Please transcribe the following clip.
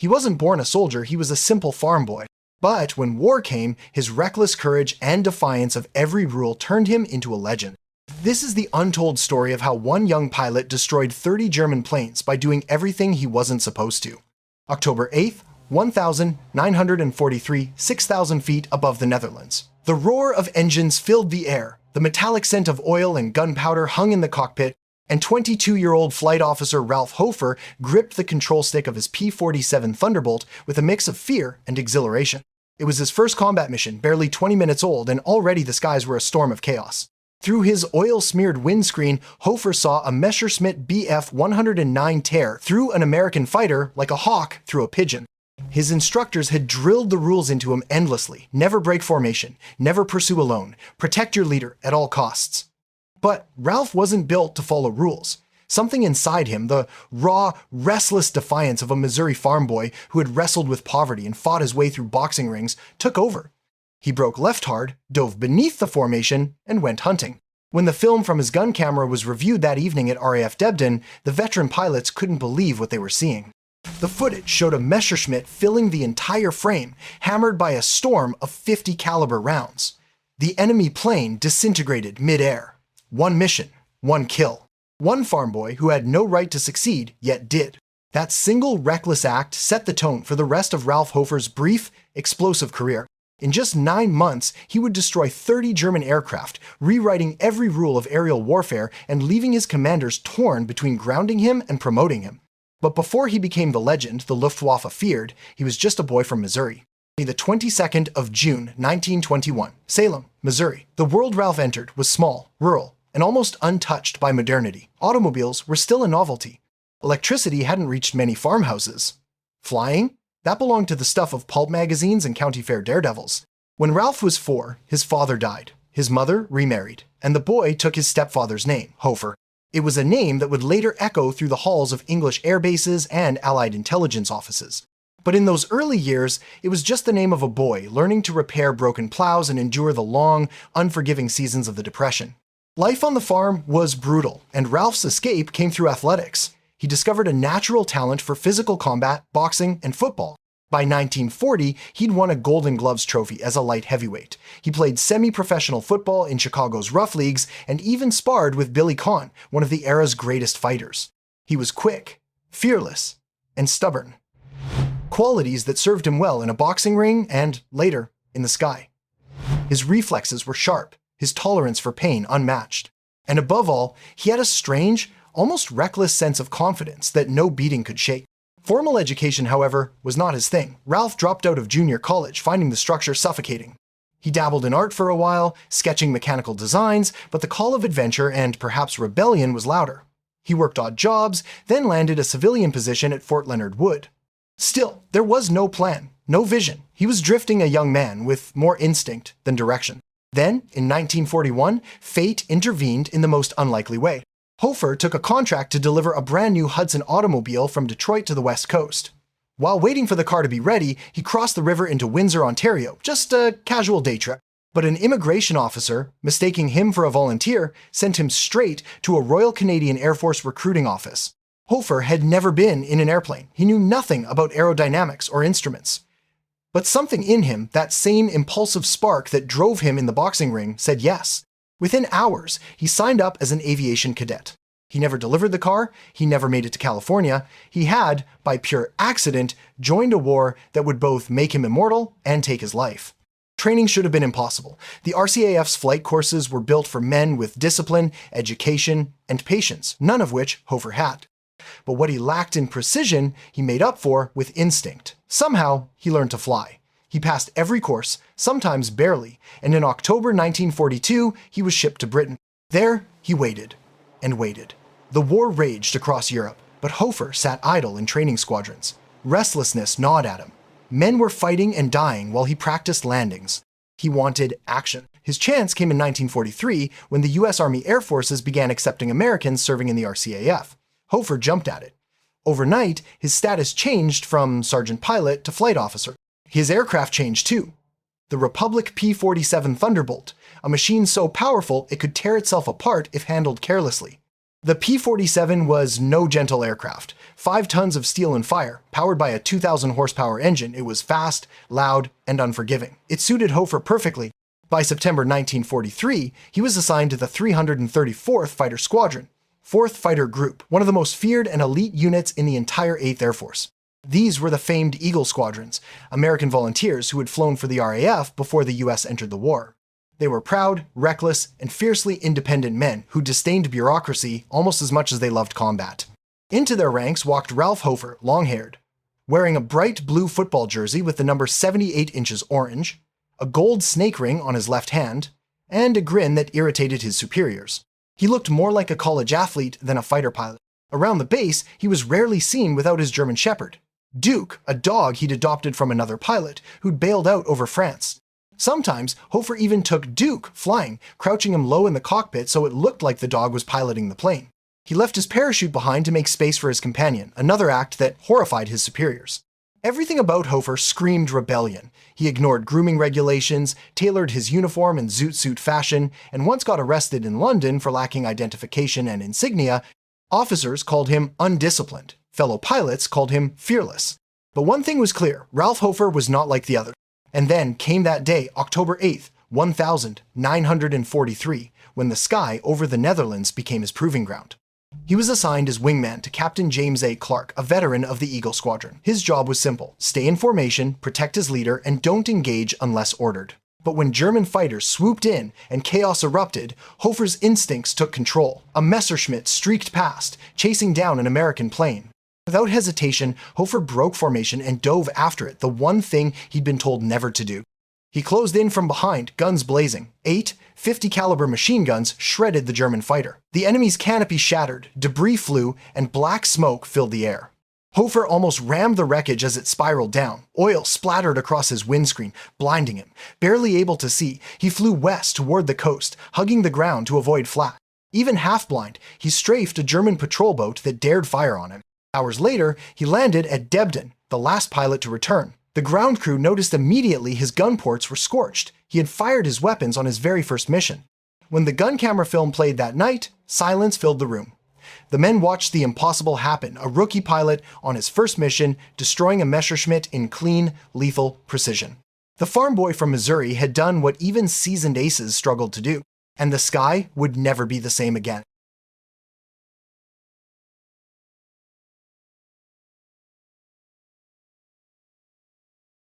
He wasn't born a soldier, he was a simple farm boy. But when war came, his reckless courage and defiance of every rule turned him into a legend. This is the untold story of how one young pilot destroyed 30 German planes by doing everything he wasn't supposed to. October 8th, 1943, 6,000 feet above the Netherlands. The roar of engines filled the air, the metallic scent of oil and gunpowder hung in the cockpit, and 22-year-old Flight Officer Ralph Hofer gripped the control stick of his P-47 Thunderbolt with a mix of fear and exhilaration. It was his first combat mission, barely 20 minutes old, and already the skies were a storm of chaos. Through his oil-smeared windscreen, Hofer saw a Messerschmitt Bf-109 tear through an American fighter like a hawk through a pigeon. His instructors had drilled the rules into him endlessly. Never break formation, never pursue alone, protect your leader at all costs. But Ralph wasn't built to follow rules. Something inside him, the raw, restless defiance of a Missouri farm boy who had wrestled with poverty and fought his way through boxing rings, took over. He broke left hard, dove beneath the formation, and went hunting. When the film from his gun camera was reviewed that evening at RAF Debden, the veteran pilots couldn't believe what they were seeing. The footage showed a Messerschmitt filling the entire frame, hammered by a storm of 50 caliber rounds. The enemy plane disintegrated mid-air. One mission, one kill. One farm boy who had no right to succeed, yet did. That single reckless act set the tone for the rest of Ralph Hofer's brief, explosive career. In just 9 months, he would destroy 30 German aircraft, rewriting every rule of aerial warfare and leaving his commanders torn between grounding him and promoting him. But before he became the legend the Luftwaffe feared, he was just a boy from Missouri. The 22nd of June, 1921, Salem, Missouri. The world Ralph entered was small, rural, and almost untouched by modernity. Automobiles were still a novelty. Electricity hadn't reached many farmhouses. Flying? That belonged to the stuff of pulp magazines and county fair daredevils. When Ralph was 4, his father died. His mother remarried, and the boy took his stepfather's name, Hofer. It was a name that would later echo through the halls of English air bases and Allied intelligence offices. But in those early years, it was just the name of a boy learning to repair broken plows and endure the long, unforgiving seasons of the Depression. Life on the farm was brutal, and Ralph's escape came through athletics. He discovered a natural talent for physical combat, boxing, and football. By 1940, he'd won a Golden Gloves trophy as a light heavyweight. He played semi-professional football in Chicago's rough leagues and even sparred with Billy Conn, one of the era's greatest fighters. He was quick, fearless, and stubborn. Qualities that served him well in a boxing ring and, later, in the sky. His reflexes were sharp, his tolerance for pain unmatched. And above all, he had a strange, almost reckless sense of confidence that no beating could shake. Formal education, however, was not his thing. Ralph dropped out of junior college, finding the structure suffocating. He dabbled in art for a while, sketching mechanical designs, but the call of adventure and perhaps rebellion was louder. He worked odd jobs, then landed a civilian position at Fort Leonard Wood. Still, there was no plan, no vision. He was drifting a young man with more instinct than direction. Then, in 1941, fate intervened in the most unlikely way. Hofer took a contract to deliver a brand new Hudson automobile from Detroit to the West Coast. While waiting for the car to be ready, he crossed the river into Windsor, Ontario, just a casual day trip. But an immigration officer, mistaking him for a volunteer, sent him straight to a Royal Canadian Air Force recruiting office. Hofer had never been in an airplane. He knew nothing about aerodynamics or instruments. But something in him, that same impulsive spark that drove him in the boxing ring, said yes. Within hours, he signed up as an aviation cadet. He never delivered the car, he never made it to California. He had, by pure accident, joined a war that would both make him immortal and take his life. Training should have been impossible. The RCAF's flight courses were built for men with discipline, education, and patience, none of which Hofer had. But what he lacked in precision, he made up for with instinct. Somehow, he learned to fly. He passed every course, sometimes barely, and in October 1942, he was shipped to Britain. There, he waited and waited. The war raged across Europe, but Hofer sat idle in training squadrons. Restlessness gnawed at him. Men were fighting and dying while he practiced landings. He wanted action. His chance came in 1943 when the US Army Air Forces began accepting Americans serving in the RCAF. Hofer jumped at it. Overnight, his status changed from sergeant pilot to flight officer. His aircraft changed too. The Republic P-47 Thunderbolt, a machine so powerful it could tear itself apart if handled carelessly. The P-47 was no gentle aircraft. 5 tons of steel and fire, powered by a 2,000 horsepower engine, it was fast, loud, and unforgiving. It suited Hofer perfectly. By September 1943, he was assigned to the 334th Fighter Squadron, 4th Fighter Group, one of the most feared and elite units in the entire 8th Air Force. These were the famed Eagle Squadrons, American volunteers who had flown for the RAF before the US entered the war. They were proud, reckless, and fiercely independent men who disdained bureaucracy almost as much as they loved combat. Into their ranks walked Ralph Hofer, long-haired, wearing a bright blue football jersey with the number 78 inches orange, a gold snake ring on his left hand, and a grin that irritated his superiors. He looked more like a college athlete than a fighter pilot. Around the base, he was rarely seen without his German Shepherd, Duke, a dog he'd adopted from another pilot who'd bailed out over France. Sometimes, Hofer even took Duke flying, crouching him low in the cockpit so it looked like the dog was piloting the plane. He left his parachute behind to make space for his companion, another act that horrified his superiors. Everything about Hofer screamed rebellion. He ignored grooming regulations, tailored his uniform in zoot suit fashion, and once got arrested in London for lacking identification and insignia. Officers called him undisciplined. Fellow pilots called him fearless. But one thing was clear, Ralph Hofer was not like the others. And then came that day, October 8th, 1943, when the sky over the Netherlands became his proving ground. He was assigned as wingman to Captain James A. Clark, a veteran of the Eagle Squadron. His job was simple: stay in formation, protect his leader, and don't engage unless ordered. But when German fighters swooped in and chaos erupted, Hofer's instincts took control. A Messerschmitt streaked past, chasing down an American plane. Without hesitation, Hofer broke formation and dove after it, the one thing he'd been told never to do. He closed in from behind, guns blazing. 8 .50 caliber machine guns shredded the German fighter. The enemy's canopy shattered, debris flew, and black smoke filled the air. Hofer almost rammed the wreckage as it spiraled down. Oil splattered across his windscreen, blinding him. Barely able to see, he flew west toward the coast, hugging the ground to avoid flak. Even half-blind, he strafed a German patrol boat that dared fire on him. Hours later, he landed at Debden, the last pilot to return. The ground crew noticed immediately his gun ports were scorched. He had fired his weapons on his very first mission. When the gun camera film played that night, silence filled the room. The men watched the impossible happen, a rookie pilot on his first mission, destroying a Messerschmitt in clean, lethal precision. The farm boy from Missouri had done what even seasoned aces struggled to do, and the sky would never be the same again.